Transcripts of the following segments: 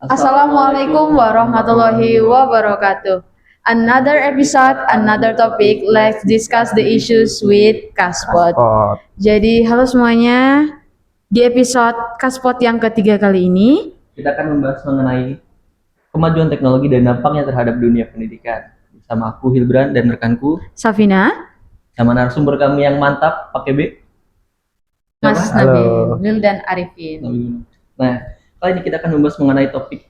Assalamualaikum warahmatullahi wabarakatuh. Another episode, another topic. Let's discuss the issues with Kaspot. Jadi, halo semuanya. Di episode Kaspot yang ketiga kali ini, kita akan membahas mengenai kemajuan teknologi dan dampaknya terhadap dunia pendidikan. Bersama aku Hilbran dan rekanku Safina, sama narasumber kami yang mantap, pakai B. Mas Nabil dan Arifin. Nah, kali ini kita akan membahas mengenai topik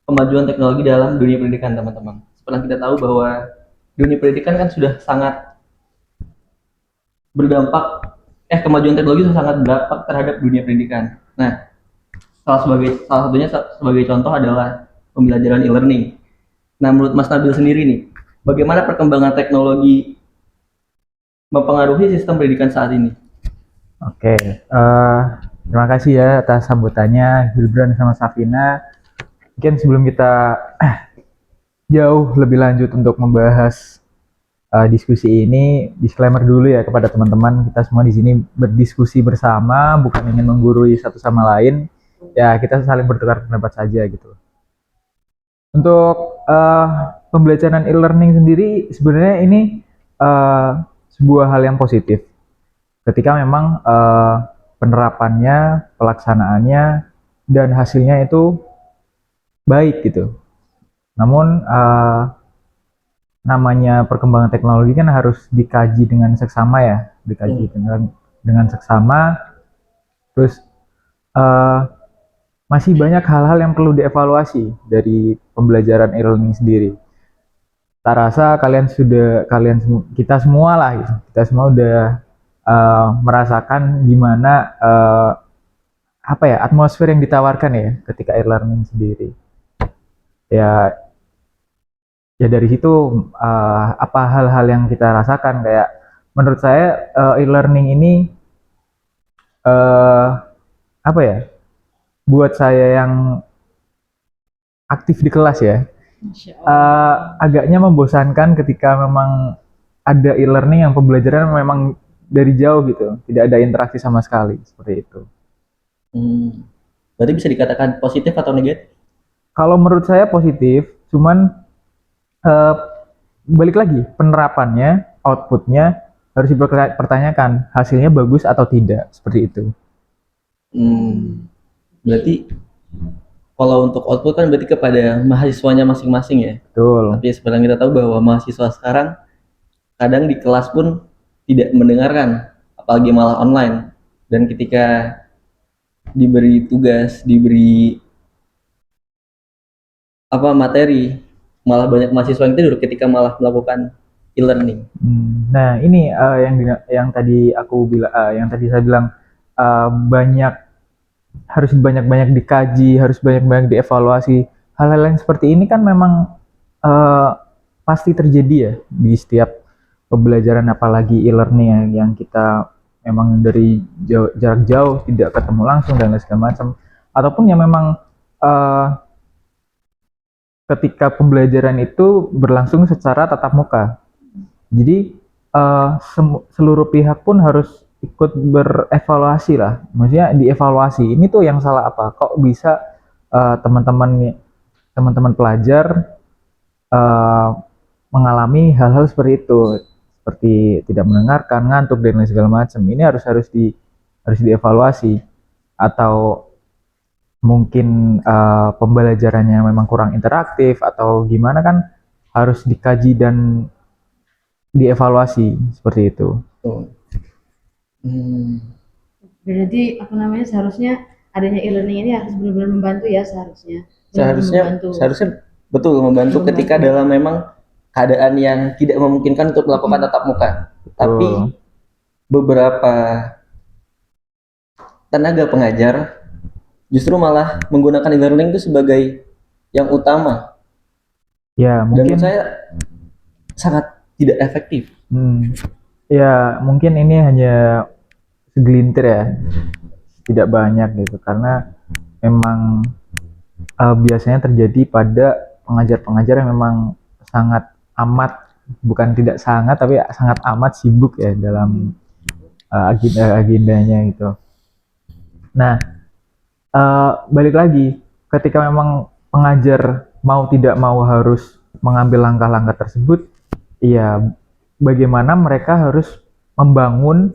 kemajuan teknologi dalam dunia pendidikan, teman-teman. Seperti kita tahu bahwa dunia pendidikan kan sudah sangat berdampak, kemajuan teknologi sudah sangat berdampak terhadap dunia pendidikan. Nah, salah satunya sebagai contoh adalah pembelajaran e-learning. Nah, menurut Mas Nabil sendiri nih, bagaimana perkembangan teknologi mempengaruhi sistem pendidikan saat ini? Oke, terima kasih ya atas sambutannya Hilbran sama Safina. Mungkin sebelum kita jauh lebih lanjut untuk membahas diskusi ini, disclaimer dulu ya kepada teman-teman, kita semua di sini berdiskusi bersama, bukan ingin menggurui satu sama lain. Ya, kita saling bertukar pendapat saja gitu. Untuk pembelajaran e-learning sendiri, sebenarnya ini sebuah hal yang positif. Ketika memang penerapannya, pelaksanaannya, dan hasilnya itu baik gitu. Namun namanya perkembangan teknologi kan harus dikaji dengan seksama ya, dengan seksama. Terus masih banyak hal-hal yang perlu dievaluasi dari pembelajaran e-learning sendiri. Tak rasa kita semua lah gitu, kita semua udah merasakan gimana atmosfer yang ditawarkan ya ketika e-learning sendiri. Ya dari situ apa hal-hal yang kita rasakan, kayak menurut saya e-learning ini buat saya yang aktif di kelas ya agaknya membosankan ketika memang ada e-learning yang pembelajaran memang dari jauh gitu, tidak ada interaksi sama sekali, seperti itu. Berarti bisa dikatakan positif atau negatif? Kalau menurut saya positif, cuman balik lagi, penerapannya, outputnya harus dipertanyakan, hasilnya bagus atau tidak, seperti itu. Berarti kalau untuk output kan berarti kepada mahasiswanya masing-masing ya? Betul. Tapi sebenarnya kita tahu bahwa mahasiswa sekarang kadang di kelas pun tidak mendengarkan, apalagi malah online. Dan ketika diberi tugas, diberi materi, malah banyak mahasiswa yang tidur ketika malah melakukan e-learning. Nah, ini yang tadi saya bilang harus banyak-banyak dikaji, harus banyak-banyak dievaluasi. Hal-hal yang seperti ini kan memang pasti terjadi ya di setiap pembelajaran, apalagi e-learning yang kita memang dari jarak jauh, tidak ketemu langsung dan segala macam, ataupun yang memang ketika pembelajaran itu berlangsung secara tatap muka. Jadi seluruh pihak pun harus ikut berevaluasi lah. Maksudnya dievaluasi, ini tuh yang salah apa? Kok bisa teman-teman pelajar mengalami hal-hal seperti itu, seperti tidak mendengarkan, ngantuk dan lain segala macam. Ini harus dievaluasi, atau mungkin pembelajarannya memang kurang interaktif atau gimana, kan harus dikaji dan dievaluasi seperti itu. Berarti seharusnya adanya e-learning ini harus benar-benar membantu ya, seharusnya betul membantu ketika dalam memang keadaan yang tidak memungkinkan untuk melakukan tatap muka. Tapi beberapa tenaga pengajar justru malah menggunakan e-learning itu sebagai yang utama. Ya, mungkin. Dan menurut saya sangat tidak efektif. Ya, mungkin ini hanya segelintir ya, tidak banyak gitu, karena memang biasanya terjadi pada pengajar-pengajar yang memang sangat amat sibuk ya dalam agendanya gitu. Nah, balik lagi, ketika memang pengajar mau tidak mau harus mengambil langkah-langkah tersebut, ya bagaimana mereka harus membangun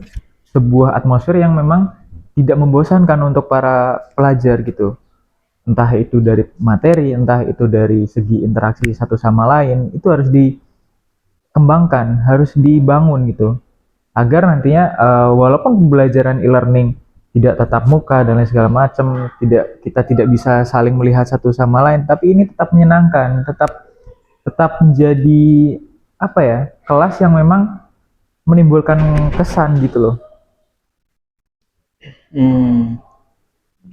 sebuah atmosfer yang memang tidak membosankan untuk para pelajar gitu. Entah itu dari materi, entah itu dari segi interaksi satu sama lain, itu harus dikembangkan, harus dibangun gitu. Agar nantinya walaupun pembelajaran e-learning tidak tatap muka dan lain segala macam, kita tidak bisa saling melihat satu sama lain, tapi ini tetap menyenangkan, tetap menjadi apa ya, kelas yang memang menimbulkan kesan gitu loh.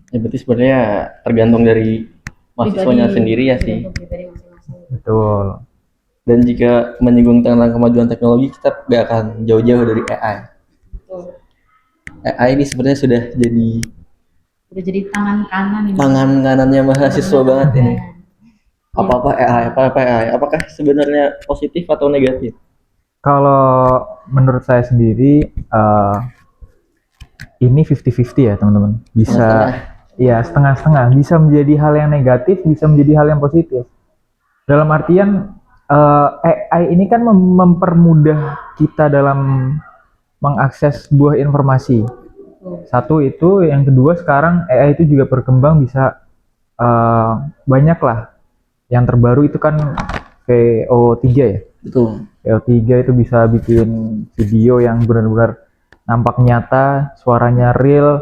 Ya berarti sebenarnya tergantung dari mahasiswanya sendiri ya sih. Betul. Dan jika menyinggung tentang kemajuan teknologi, kita gak akan jauh-jauh dari AI. AI ini sebenarnya sudah jadi tangan kanan ini. tangan kanannya mahasiswa banget ini. Apa-apa AI, apa-apa AI. Apakah sebenarnya positif atau negatif? Kalau menurut saya sendiri ini 50-50 ya teman-teman. Bisa ya setengah-setengah, bisa menjadi hal yang negatif, bisa menjadi hal yang positif. Dalam artian AI ini kan mempermudah kita dalam mengakses sebuah informasi. Satu itu, yang kedua sekarang AI itu juga berkembang, bisa banyak lah. Yang terbaru itu kan VO3 ya. Betul. VO3 itu bisa bikin video yang benar-benar nampak nyata, suaranya real,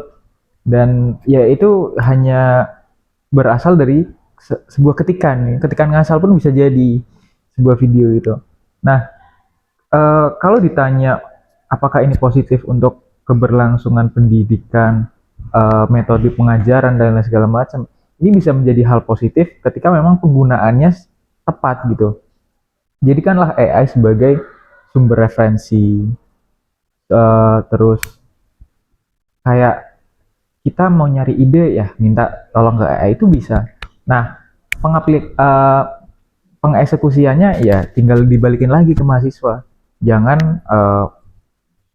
dan ya itu hanya berasal dari sebuah ketikan ngasal pun bisa jadi sebuah video itu. Nah, kalau ditanya apakah ini positif untuk keberlangsungan pendidikan, metode pengajaran dan lain segala macam, ini bisa menjadi hal positif ketika memang penggunaannya tepat gitu. Jadikanlah AI sebagai sumber referensi, terus kayak kita mau nyari ide ya minta tolong ke AI itu bisa. Nah, pengeksekusiannya ya tinggal dibalikin lagi ke mahasiswa. Jangan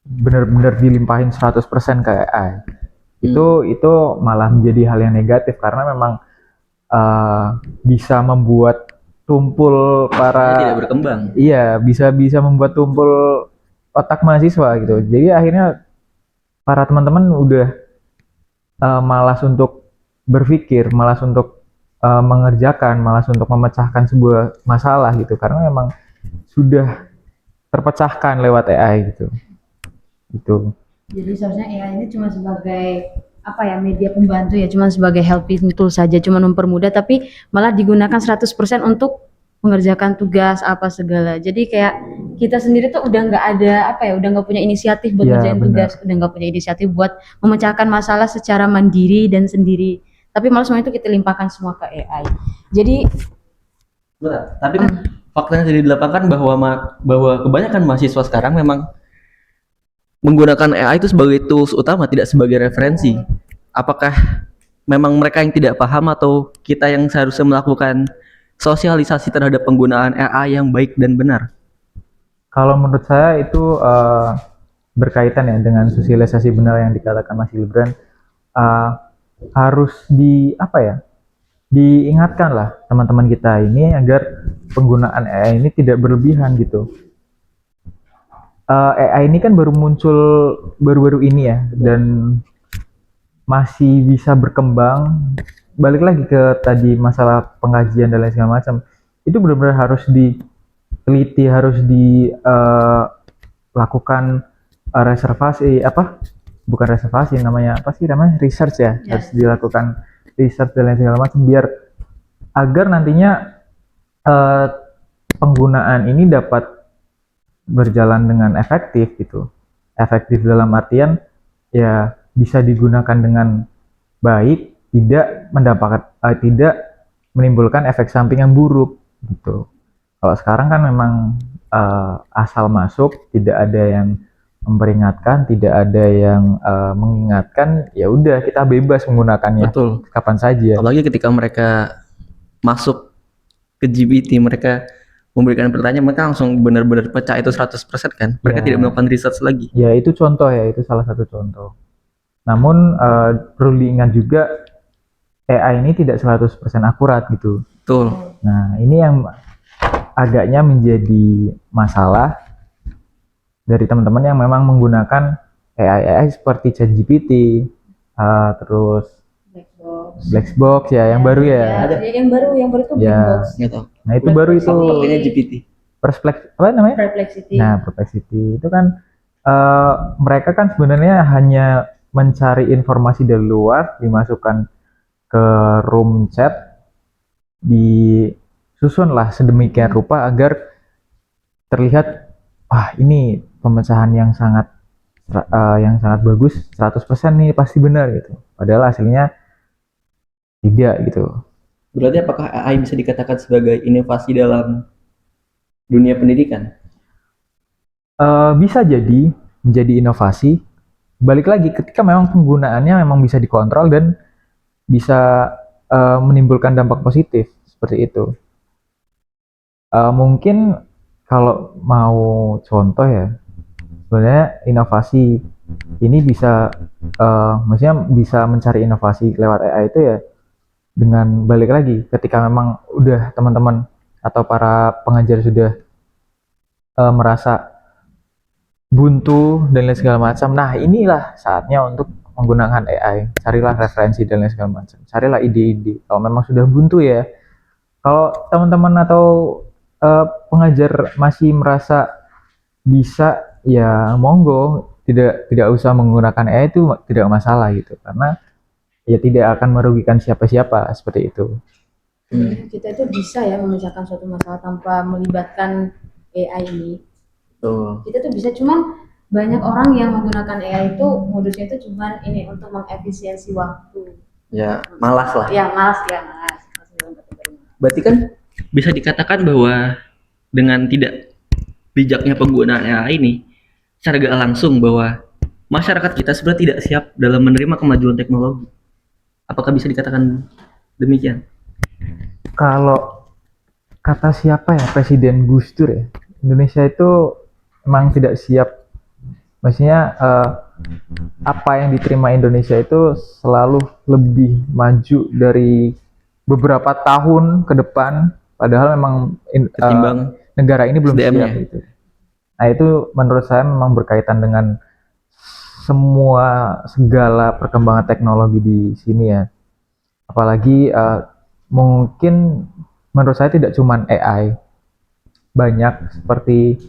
benar-benar dilimpahin 100% ke AI. Itu malah menjadi hal yang negatif karena memang bisa membuat tumpul tidak berkembang. Iya, bisa membuat tumpul otak mahasiswa gitu. Jadi akhirnya para teman-teman udah malas untuk berpikir, malas untuk mengerjakan, malas untuk memecahkan sebuah masalah gitu, karena memang sudah terpecahkan lewat AI gitu. Gitu. Jadi seharusnya AI ini cuma sebagai apa ya, media pembantu ya, cuma sebagai helping tool saja, cuma mempermudah, tapi malah digunakan 100% untuk mengerjakan tugas apa segala. Jadi kayak kita sendiri tuh udah nggak ada apa ya, udah nggak punya inisiatif buat ngerjain tugas, udah nggak punya inisiatif buat memecahkan masalah secara mandiri dan sendiri. Tapi malah semua itu kita limpahkan semua ke AI. Jadi tapi kan faktanya jadi di lapangan bahwa kebanyakan mahasiswa sekarang memang menggunakan AI itu sebagai tools utama, tidak sebagai referensi. Apakah memang mereka yang tidak paham atau kita yang seharusnya melakukan sosialisasi terhadap penggunaan AI yang baik dan benar? Kalau menurut saya itu berkaitan ya dengan sosialisasi benar yang dikatakan Mas Gibran. Harus diingatkan lah teman-teman kita ini agar penggunaan AI ini tidak berlebihan gitu. AI ini kan baru muncul baru-baru ini ya, dan masih bisa berkembang. Balik lagi ke tadi masalah pengajian dan lain segala macam, itu benar-benar harus diteliti, harus dilakukan research ya, harus dilakukan research dan lain segala macam biar agar nantinya penggunaan ini dapat berjalan dengan efektif gitu. Efektif dalam artian ya bisa digunakan dengan baik, tidak menimbulkan efek samping yang buruk gitu. Kalau sekarang kan memang asal masuk, tidak ada yang memperingatkan, tidak ada yang mengingatkan, ya udah kita bebas menggunakannya. Betul. Kapan saja. Apalagi ketika mereka masuk ke GPT, mereka memberikan pertanyaan, mereka langsung benar-benar pecah itu 100% kan. Mereka tidak melakukan research lagi. Ya itu contoh ya, itu salah satu contoh. Namun perlu diingat juga AI ini tidak 100% akurat gitu. Betul. Nah, ini yang agaknya menjadi masalah dari teman-teman yang memang menggunakan AI seperti ChatGPT, terus Blackbox ya, yang baru ya. Ada. Yang baru itu Ya. Blackbox. Nggak tahu. Nah, itu baru itu Pakainya GPT. apa namanya? Perplexity. Nah, Perplexity itu kan mereka kan sebenarnya hanya mencari informasi dari luar, dimasukkan ke room chat, disusunlah sedemikian rupa agar terlihat, wah ini pemecahan yang sangat bagus, 100% nih pasti benar gitu. Padahal hasilnya tidak gitu. Berarti apakah AI bisa dikatakan sebagai inovasi dalam dunia pendidikan? Bisa jadi menjadi inovasi. Balik lagi ketika memang penggunaannya memang bisa dikontrol dan bisa menimbulkan dampak positif seperti itu. Mungkin kalau mau contoh ya, sebenarnya inovasi ini bisa, maksudnya bisa mencari inovasi lewat AI itu ya dengan balik lagi ketika memang udah teman-teman atau para pengajar sudah merasa buntu dan lain segala macam. Nah, inilah saatnya untuk menggunakan AI. Carilah referensi dan lain segala macam. Carilah ide-ide. Kalau memang sudah buntu ya. Kalau teman-teman atau pengajar masih merasa bisa, ya monggo, tidak usah menggunakan AI itu tidak masalah gitu. Karena ya tidak akan merugikan siapa-siapa seperti itu. Kita itu bisa ya memecahkan suatu masalah tanpa melibatkan AI ini. Betul. Kita tuh bisa, cuman banyak orang yang menggunakan AI itu modusnya itu cuman ini untuk mengefisiensi waktu. Ya, malas lah. Ya malas. Berarti kan bisa dikatakan bahwa dengan tidak bijaknya penggunaan AI ini, secara gak langsung bahwa masyarakat kita sebenarnya tidak siap dalam menerima kemajuan teknologi. Apakah bisa dikatakan demikian? Kalau kata siapa ya, Presiden Gus Dur ya, Indonesia itu emang tidak siap. Maksudnya apa yang diterima Indonesia itu selalu lebih maju dari beberapa tahun ke depan, padahal memang Ketimbang negara ini belum SDM-nya. siap gitu. Nah, itu menurut saya memang berkaitan dengan segala perkembangan teknologi di sini ya. Apalagi mungkin menurut saya tidak cuma AI, banyak seperti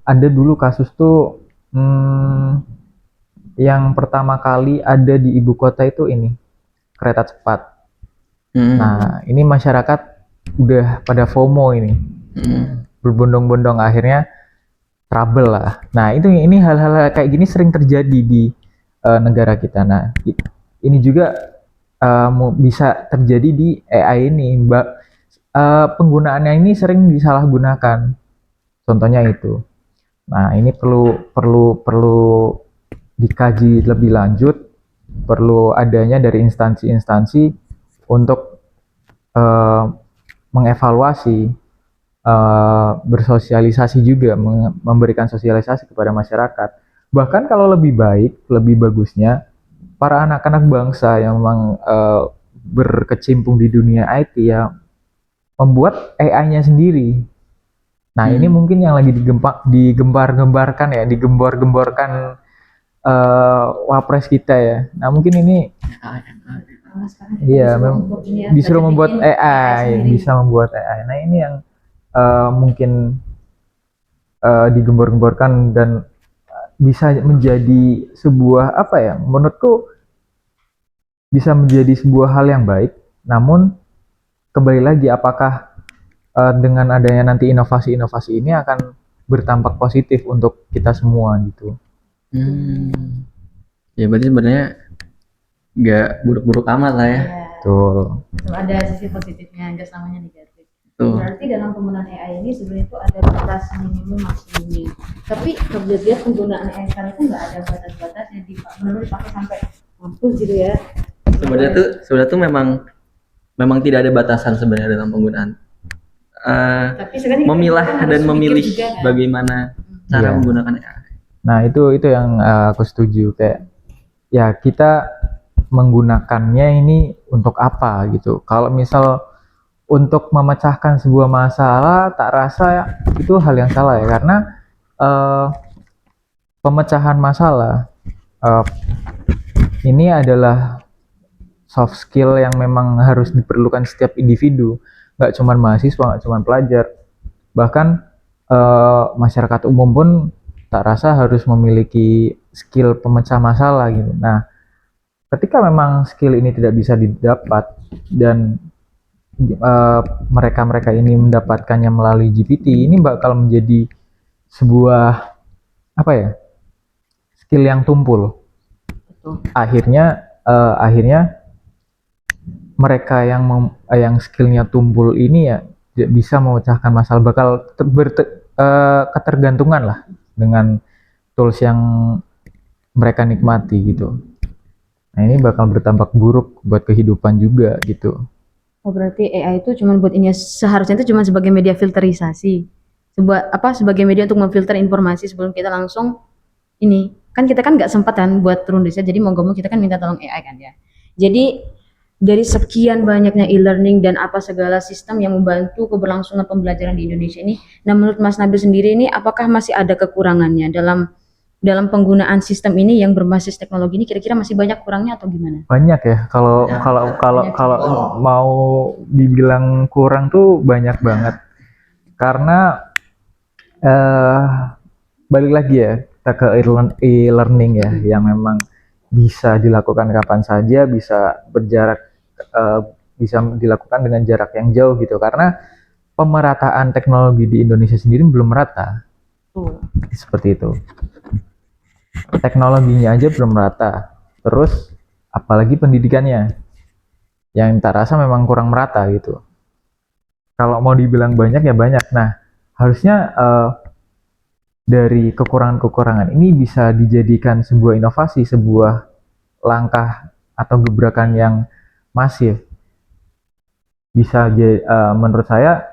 ada dulu kasus tuh yang pertama kali ada di ibu kota itu ini kereta cepat. Nah, ini masyarakat udah pada FOMO ini, berbondong-bondong, akhirnya trouble lah. Nah, ini hal-hal kayak gini sering terjadi di negara kita. Nah, ini juga bisa terjadi di AI ini, Mbak. Penggunaannya ini sering disalahgunakan. Contohnya itu. Nah, ini perlu dikaji lebih lanjut, perlu adanya dari instansi-instansi untuk mengevaluasi, bersosialisasi juga, memberikan sosialisasi kepada masyarakat. Bahkan kalau lebih baik, lebih bagusnya para anak-anak bangsa yang memang berkecimpung di dunia IT ya membuat AI-nya sendiri. Nah, ini mungkin yang lagi digembar-gemborkan wapres kita ya. Nah, mungkin ini iya, disuruh membuat AI, bisa membuat AI. Nah, ini yang mungkin digembor-gemborkan dan bisa menjadi sebuah apa ya? Menurutku bisa menjadi sebuah hal yang baik. Namun kembali lagi, apakah dengan adanya nanti inovasi-inovasi ini akan berdampak positif untuk kita semua gitu? Ya berarti sebenarnya nggak buruk-buruk amat lah ya. Betul. Ada sisi positifnya, nggak selamanya negatif. Tuh. Berarti dalam penggunaan AI ini sebenarnya itu ada batas minimum maksimumnya. Tapi kemudian penggunaan AI sekarang itu nggak ada batas-batas yang benar-benar dipakai sampai mampus gitu ya. Sebenarnya tuh memang tidak ada batasan sebenarnya dalam penggunaan. Tapi sebenarnya Memilah kita dan harus memilih mikir juga, kan? bagaimana cara Iya. menggunakan AI. Nah, itu yang aku setuju, kayak ya kita menggunakannya ini untuk apa gitu. Kalau misal untuk memecahkan sebuah masalah tak rasa itu hal yang salah ya, karena eh, pemecahan masalah eh, ini adalah soft skill yang memang harus diperlukan setiap individu, nggak cuma mahasiswa, nggak cuma pelajar, bahkan masyarakat umum pun tak rasa harus memiliki skill pemecah masalah gitu. Nah, ketika memang skill ini tidak bisa didapat dan mereka-mereka ini mendapatkannya melalui GPT, ini bakal menjadi sebuah apa ya, skill yang tumpul. Akhirnya mereka yang skillnya tumpul ini ya tidak bisa memecahkan masalah, bakal ketergantungan lah dengan tools yang mereka nikmati gitu. Nah, ini bakal berdampak buruk buat kehidupan juga gitu. Oh, berarti AI itu cuma buat ini, seharusnya itu cuma sebagai media filterisasi. Sebagai media untuk memfilter informasi sebelum kita langsung ini. Kan kita kan nggak sempat kan buat turun riset, jadi mau gak mau kita kan minta tolong AI kan ya. Jadi dari sekian banyaknya e-learning dan apa segala sistem yang membantu keberlangsungan pembelajaran di Indonesia ini, nah menurut Mas Nabil sendiri ini apakah masih ada kekurangannya dalam penggunaan sistem ini yang berbasis teknologi ini, kira-kira masih banyak kurangnya atau gimana? Banyak ya, kalau mau dibilang kurang tuh banyak banget, karena eh balik lagi ya kita ke e-learning ya, yang memang bisa dilakukan kapan saja, bisa berjarak, bisa dilakukan dengan jarak yang jauh gitu, karena pemerataan teknologi di Indonesia sendiri belum merata. Seperti itu, teknologinya aja belum merata, terus apalagi pendidikannya yang tak rasa memang kurang merata gitu. Kalau mau dibilang banyak ya banyak. Nah, harusnya dari kekurangan-kekurangan ini bisa dijadikan sebuah inovasi, sebuah langkah atau gebrakan yang masif. Bisa menurut saya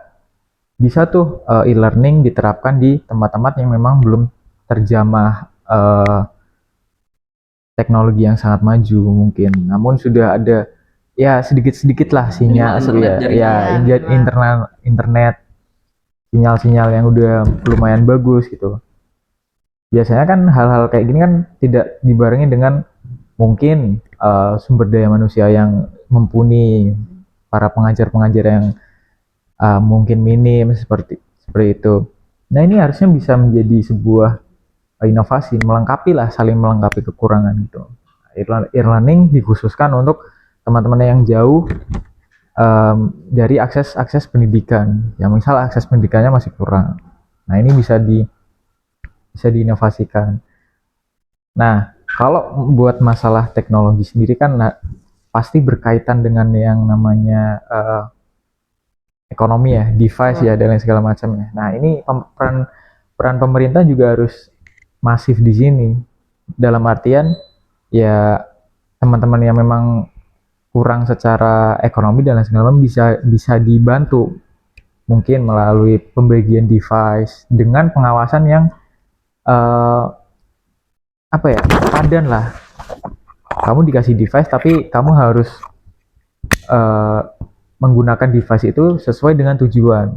bisa tuh e-learning diterapkan di tempat-tempat yang memang belum terjamah teknologi yang sangat maju mungkin. Namun sudah ada ya sedikit-sedikit lah sinyal internet, sinyal-sinyal yang udah lumayan bagus gitu. Biasanya kan hal-hal kayak gini kan tidak dibarengi dengan mungkin sumber daya manusia yang mumpuni, para pengajar-pengajar yang mungkin minim seperti itu. Nah, ini harusnya bisa menjadi sebuah inovasi, saling melengkapi kekurangan gitu. E-learning dikhususkan untuk teman-teman yang jauh dari akses pendidikan. Ya, misal akses pendidikannya masih kurang. Nah, ini bisa diinovasikan. Nah, kalau buat masalah teknologi sendiri kan pasti berkaitan dengan yang namanya ekonomi ya, device ya, dan lain segala macamnya. Nah, ini peran pemerintah juga harus masif di sini. Dalam artian ya teman-teman yang memang kurang secara ekonomi dan lain segala macam bisa dibantu mungkin melalui pembagian device dengan pengawasan yang padan lah. Kamu dikasih device tapi kamu harus menggunakan device itu sesuai dengan tujuan.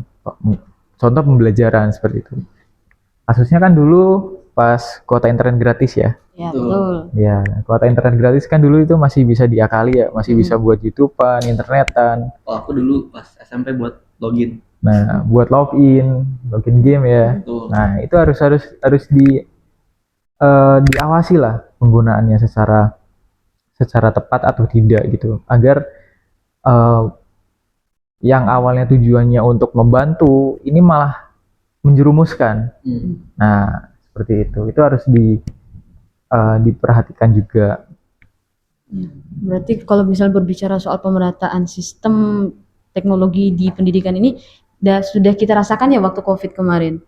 Contoh pembelajaran seperti itu. Kasusnya kan dulu pas kuota internet gratis ya. Ya, betul. Ya, kuota internet gratis kan dulu itu masih bisa diakali ya, masih bisa buat YouTubean, internetan. Oh, aku dulu pas SMP buat login. Nah, buat login game ya. Betul. Nah, itu harus diawasi lah penggunaannya secara tepat atau tidak gitu, agar yang awalnya tujuannya untuk membantu ini malah menjerumuskan. Nah, seperti itu harus diperhatikan juga. Berarti kalau misalnya berbicara soal pemerataan sistem teknologi di pendidikan ini sudah kita rasakan ya waktu COVID kemarin.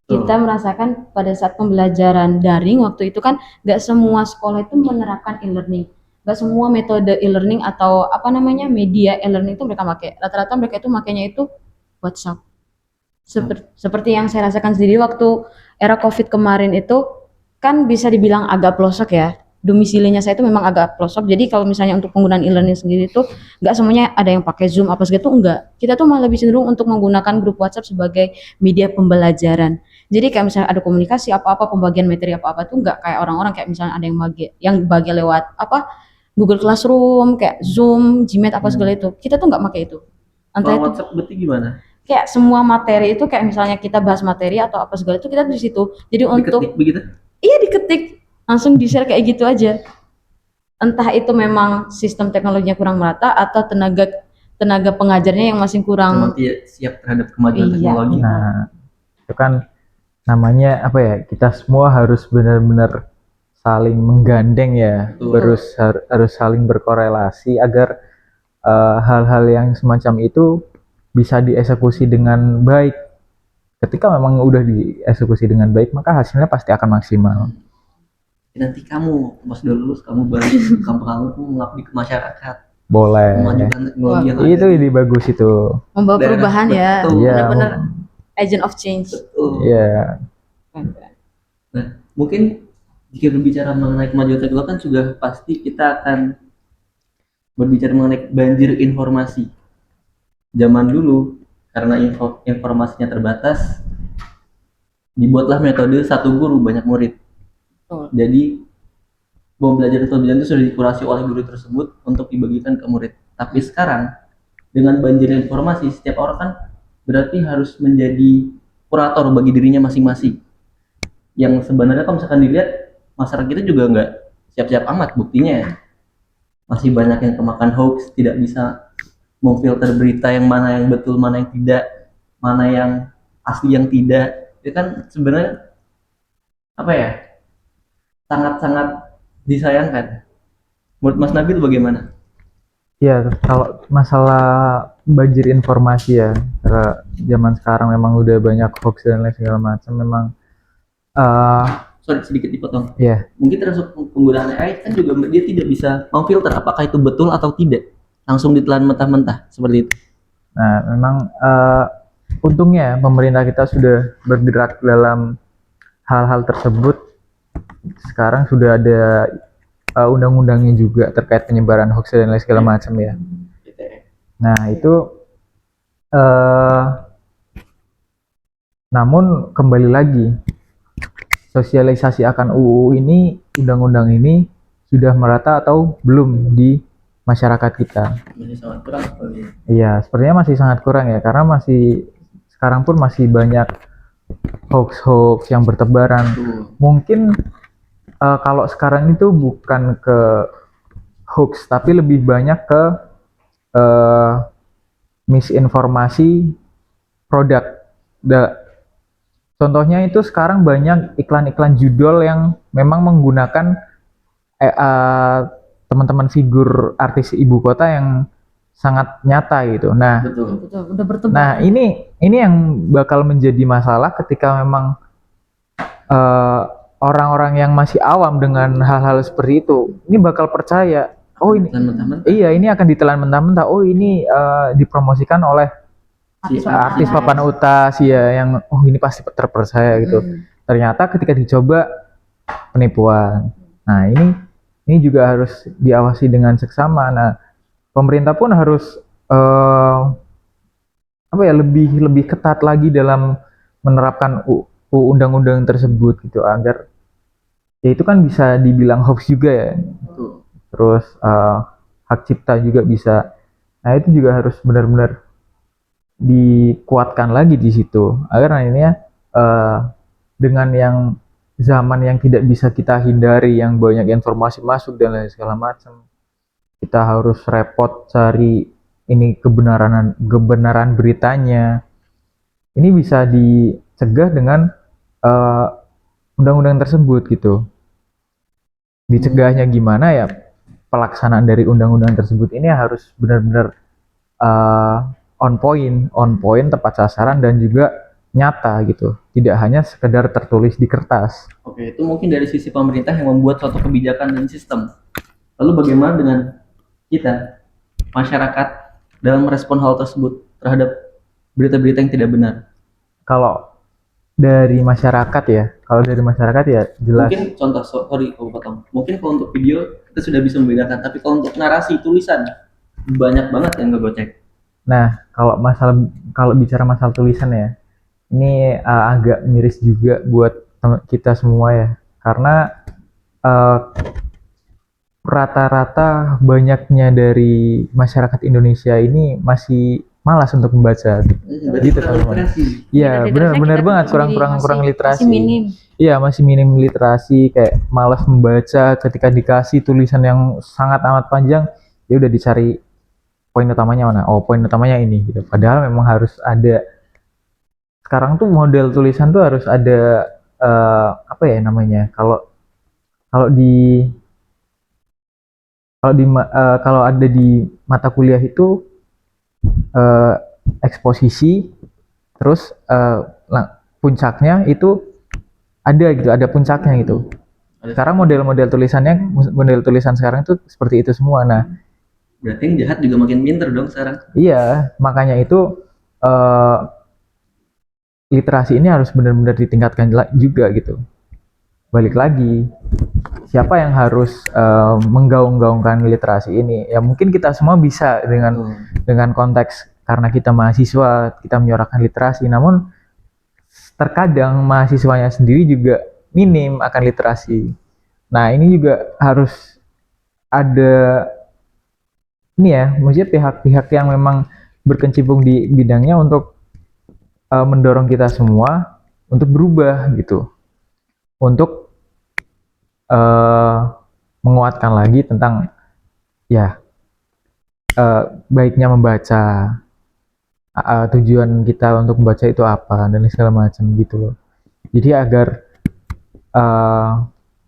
Kita merasakan pada saat pembelajaran daring waktu itu kan nggak semua sekolah itu menerapkan e-learning. Nggak semua metode e-learning atau media e-learning itu mereka pakai. Rata-rata mereka itu makanya itu WhatsApp. Seperti yang saya rasakan sendiri waktu era COVID kemarin itu kan bisa dibilang agak pelosok ya. domisilinya saya itu memang agak pelosok. Jadi kalau misalnya untuk penggunaan e-learning sendiri itu nggak semuanya ada yang pakai Zoom apa segitu, enggak. Kita tuh malah lebih cenderung untuk menggunakan grup WhatsApp sebagai media pembelajaran. Jadi kayak misalnya ada komunikasi apa-apa, pembagian materi apa-apa tuh nggak kayak orang-orang kayak misalnya ada yang bagi lewat apa Google Classroom, kayak Zoom, Gmail apa segala itu. Kita tuh nggak pakai itu. Entah Kalau itu WhatsApp berarti gimana? kayak semua materi itu kayak misalnya kita bahas materi atau apa segala itu kita di situ. Jadi untuk Diketik begitu? iya diketik langsung di-share kayak gitu aja. Entah itu memang sistem teknologinya kurang merata atau tenaga tenaga pengajarnya yang masih Memang kurang. tidak siap terhadap kemajuan Iya. teknologi. Nah, itu kan namanya apa ya? Kita semua harus benar-benar saling menggandeng ya, Betul. harus saling berkorelasi agar hal-hal yang semacam itu bisa dieksekusi dengan baik. Ketika memang udah dieksekusi dengan baik, maka hasilnya pasti akan maksimal. Nanti kamu pas udah lulus kamu balik ke kampung kamu mengabdi ke masyarakat, Boleh. memajukan teknologi yang Itu ada. ide bagus itu. Membawa Daerah, perubahan ya, betul. Iya. benar-benar agent of change. Betul. Iya. Nah, mungkin jika berbicara mengenai kemajuan teknologi kan sudah pasti kita akan berbicara mengenai banjir informasi. Zaman dulu karena informasinya terbatas, dibuatlah metode satu guru banyak murid. Betul. Jadi pembelajaran itu sudah dikurasi oleh guru tersebut untuk dibagikan ke murid. Tapi sekarang dengan banjir informasi, setiap orang kan berarti harus menjadi kurator bagi dirinya masing-masing. Yang sebenarnya kalau misalkan dilihat masyarakat kita juga nggak siap-siap amat, buktinya masih banyak yang kemakan hoax, tidak bisa memfilter berita yang mana yang betul, mana yang tidak, mana yang asli yang tidak. Itu kan sebenarnya apa ya, sangat-sangat disayangkan. Menurut Mas Nabil bagaimana? Ya, kalau masalah banjir informasi ya, karena zaman sekarang memang udah banyak hoax dan lain segala macam, memang Sorry sedikit dipotong. ya. Mungkin termasuk penggunaan AI kan juga dia tidak bisa memfilter apakah itu betul atau tidak, langsung ditelan mentah-mentah seperti itu. Nah, memang untungnya pemerintah kita sudah bergerak dalam hal-hal tersebut. Sekarang sudah ada undang-undangnya juga terkait penyebaran hoax dan lain segala macam ya. Nah, itu namun kembali lagi, sosialisasi akan UU ini, undang-undang ini sudah merata atau belum di masyarakat kita? Masih sangat kurang sekali. Iya, sepertinya masih sangat kurang ya, karena masih sekarang pun masih banyak hoax-hoax yang bertebaran. Mungkin kalau sekarang itu bukan ke hoax, tapi lebih banyak ke misinformasi produk. Contohnya itu sekarang banyak iklan-iklan judul yang memang menggunakan teman-teman figur artis ibu kota yang sangat nyata gitu. Nah, Betul. Udah bertebar. nah ini yang bakal menjadi masalah ketika memang orang-orang yang masih awam dengan hal-hal seperti itu, ini bakal percaya. Oh ini, iya ini akan ditelan mentah-mentah. Oh ini dipromosikan oleh artis papan atas ya, yang oh ini pasti terpercaya gitu. Ternyata ketika dicoba penipuan. Nah ini juga harus diawasi dengan seksama. Nah pemerintah pun harus apa ya lebih ketat lagi dalam menerapkan undang-undang tersebut gitu, agar ya itu kan bisa dibilang hoax juga ya. Terus hak cipta juga bisa. Nah itu juga harus benar-benar dikuatkan lagi di situ agar nantinya dengan yang zaman yang tidak bisa kita hindari, yang banyak informasi masuk dan lain segala macam, kita harus repot cari ini kebenaran beritanya. Ini bisa dicegah dengan undang-undang tersebut gitu. Dicegahnya gimana ya? Pelaksanaan dari undang-undang tersebut ini harus benar-benar on point, tepat sasaran dan juga nyata gitu. Tidak hanya sekedar tertulis di kertas. Oke, itu mungkin dari sisi pemerintah yang membuat suatu kebijakan dan sistem. Lalu bagaimana dengan kita, masyarakat, dalam merespon hal tersebut terhadap berita-berita yang tidak benar? Kalau dari masyarakat ya. Kalau dari masyarakat ya jelas. Mungkin contoh, sorry aku potong. Mungkin kalau untuk video kita sudah bisa membedakan, tapi kalau untuk narasi tulisan banyak banget yang ngegocek. Nah, kalau bicara masalah tulisan ya, ini agak miris juga buat kita semua ya. Karena uh, rata-rata banyaknya dari masyarakat Indonesia ini masih malas untuk membaca. Berarti Gitu, kurang teman-teman. literasi. Iya, benar benar Kita banget sendiri kurang literasi. masih minim. Iya, masih minim literasi, kayak malas membaca ketika dikasih tulisan yang sangat amat panjang, ya udah dicari poin utamanya mana. Oh, poin utamanya ini gitu. Padahal memang harus ada, sekarang tuh model tulisan tuh harus ada apa ya namanya? Kalau kalau di kalau ada di mata kuliah itu eh, eksposisi, terus puncaknya itu ada gitu, ada puncaknya gitu. Sekarang model tulisan sekarang itu seperti itu semua. Nah, Berarti yang jahat juga makin pinter dong sekarang. iya, makanya itu eh, literasi ini harus benar-benar ditingkatkan juga gitu. Balik lagi, siapa yang harus menggaung-gaungkan literasi ini? Ya mungkin kita semua bisa dengan konteks karena kita mahasiswa, kita menyuarakan literasi. Namun terkadang mahasiswanya sendiri juga minim akan literasi. Nah, ini juga harus ada ini ya, maksudnya pihak-pihak yang memang berkecimpung di bidangnya untuk mendorong kita semua untuk berubah gitu, untuk menguatkan lagi tentang ya baiknya membaca, tujuan kita untuk membaca itu apa dan segala macam gitu loh. Jadi agar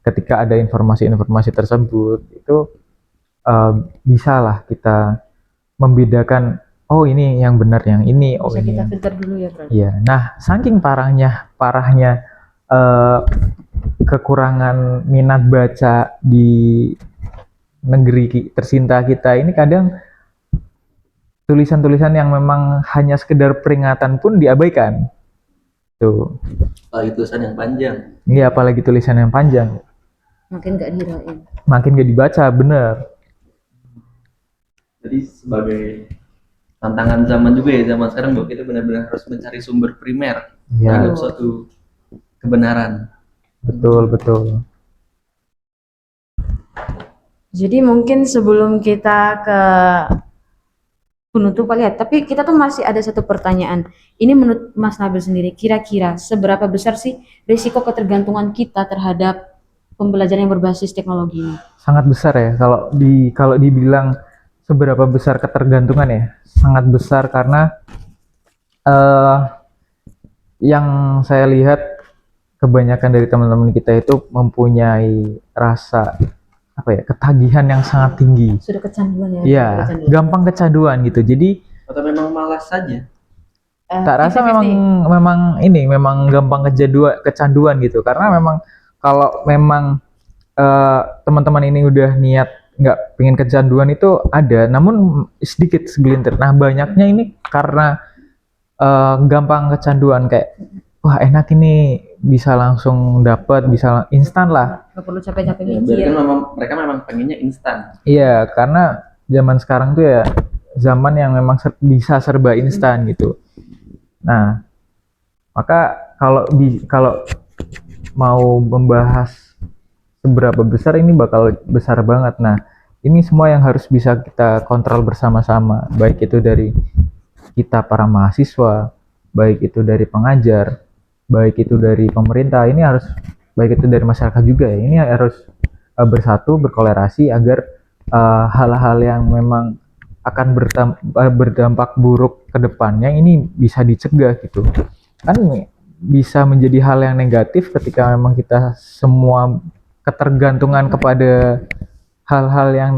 ketika ada informasi-informasi tersebut itu bisalah kita membedakan, oh ini yang benar, yang ini, oh Bisa ini kita yang filter dulu ya, Bro. iya. Nah, saking parahnya kekurangan minat baca di negeri tercinta kita ini, kadang tulisan-tulisan yang memang hanya sekedar peringatan pun diabaikan. Tuh. Apalagi tulisan yang panjang. Iya, apalagi tulisan yang panjang. Makin gak dirain. Makin gak dibaca, bener. Jadi sebagai tantangan zaman juga ya, zaman sekarang bahwa kita benar-benar harus mencari sumber primer Iya, terhadap suatu kebenaran. betul. Jadi mungkin sebelum kita ke penutup kali ya, tapi kita tuh masih ada satu pertanyaan. Ini menurut Mas Nabil sendiri, kira-kira seberapa besar sih risiko ketergantungan kita terhadap pembelajaran yang berbasis teknologi ini? Sangat besar ya, kalau dibilang seberapa besar ketergantungan ya, sangat besar karena yang saya lihat kebanyakan dari teman-teman kita itu mempunyai rasa apa ya, ketagihan yang sangat tinggi. Sudah kecanduan ya? Iya, gampang kecanduan gitu. Jadi Atau memang malas saja? tak rasa memang gampang kecanduan gitu. Karena memang kalau memang teman-teman ini udah niat nggak pengen kecanduan itu ada, namun sedikit segelintir. Nah, banyaknya ini karena gampang kecanduan, kayak wah enak ini, bisa langsung dapat, bisa instan lah. Gak perlu capek-capek Ya, mikir. berarti mereka memang pengennya instan. Iya, karena zaman sekarang tuh ya zaman yang memang bisa serba instan gitu. Nah, maka kalau mau membahas seberapa besar, ini bakal besar banget. Nah, ini semua yang harus bisa kita kontrol bersama-sama, baik itu dari kita para mahasiswa, baik itu dari pengajar, baik itu dari pemerintah, ini harus, baik itu dari masyarakat juga ya, ini harus bersatu, berkolerasi agar hal-hal yang memang akan berdampak buruk ke depannya ini bisa dicegah gitu. Kan bisa menjadi hal yang negatif ketika memang kita semua ketergantungan kepada hal-hal yang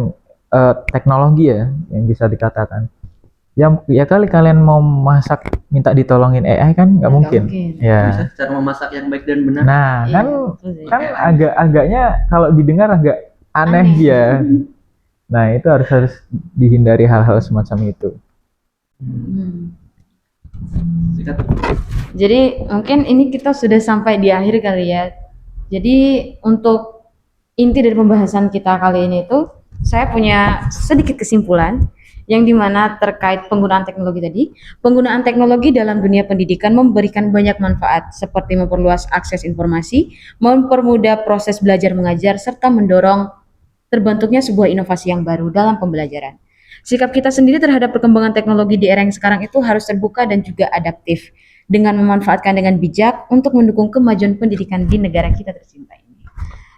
teknologi ya, yang bisa dikatakan. Ya kali kalian mau masak minta ditolongin AI kan nggak mungkin. Ya. Bisa cara memasak yang baik dan benar. Nah, Iya, kan agaknya kalau didengar agak aneh ya. Nah, itu harus dihindari hal-hal semacam itu. Sikat. Jadi mungkin ini kita sudah sampai di akhir kali ya. Jadi untuk inti dari pembahasan kita kali ini itu saya punya sedikit kesimpulan yang dimana terkait penggunaan teknologi tadi. Penggunaan teknologi dalam dunia pendidikan memberikan banyak manfaat seperti memperluas akses informasi, mempermudah proses belajar mengajar, serta mendorong terbentuknya sebuah inovasi yang baru dalam pembelajaran. Sikap kita sendiri terhadap perkembangan teknologi di era yang sekarang itu harus terbuka dan juga adaptif dengan memanfaatkan dengan bijak untuk mendukung kemajuan pendidikan di negara kita tercinta ini.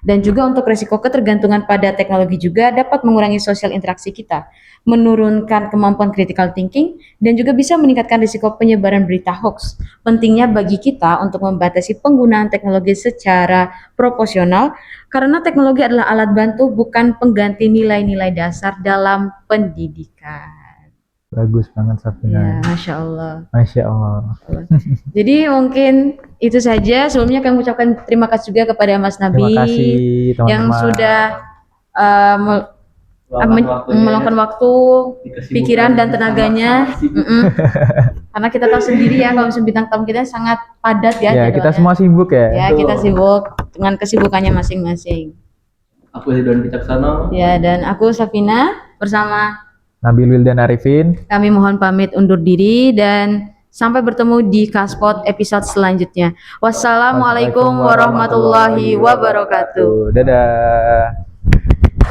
Dan juga untuk risiko ketergantungan pada teknologi juga dapat mengurangi sosial interaksi kita, menurunkan kemampuan critical thinking, dan juga bisa meningkatkan risiko penyebaran berita hoax. Pentingnya bagi kita untuk membatasi penggunaan teknologi secara proporsional, karena teknologi adalah alat bantu bukan pengganti nilai-nilai dasar dalam pendidikan. Bagus banget Ya, Safina. Masya Allah. Masya Allah. Jadi mungkin itu saja. Sebelumnya kami ucapkan terima kasih juga kepada Mas Nabi Terima kasih yang teman-teman. sudah meluangkan waktu, pikiran dan tenaganya. Karena kita tahu sendiri ya kalau misalnya bintang tamu kita sangat padat ya. Ya, kita jadwalnya. semua sibuk ya. Ya, kita sibuk dengan kesibukannya masing-masing. Aku Ridwan Wicaksono. Ya, dan aku Safina bersama Nabil Wildan Arifin. kami mohon pamit undur diri dan sampai bertemu di Kaspot episode selanjutnya. Wassalamualaikum warahmatullahi wabarakatuh. Dadah.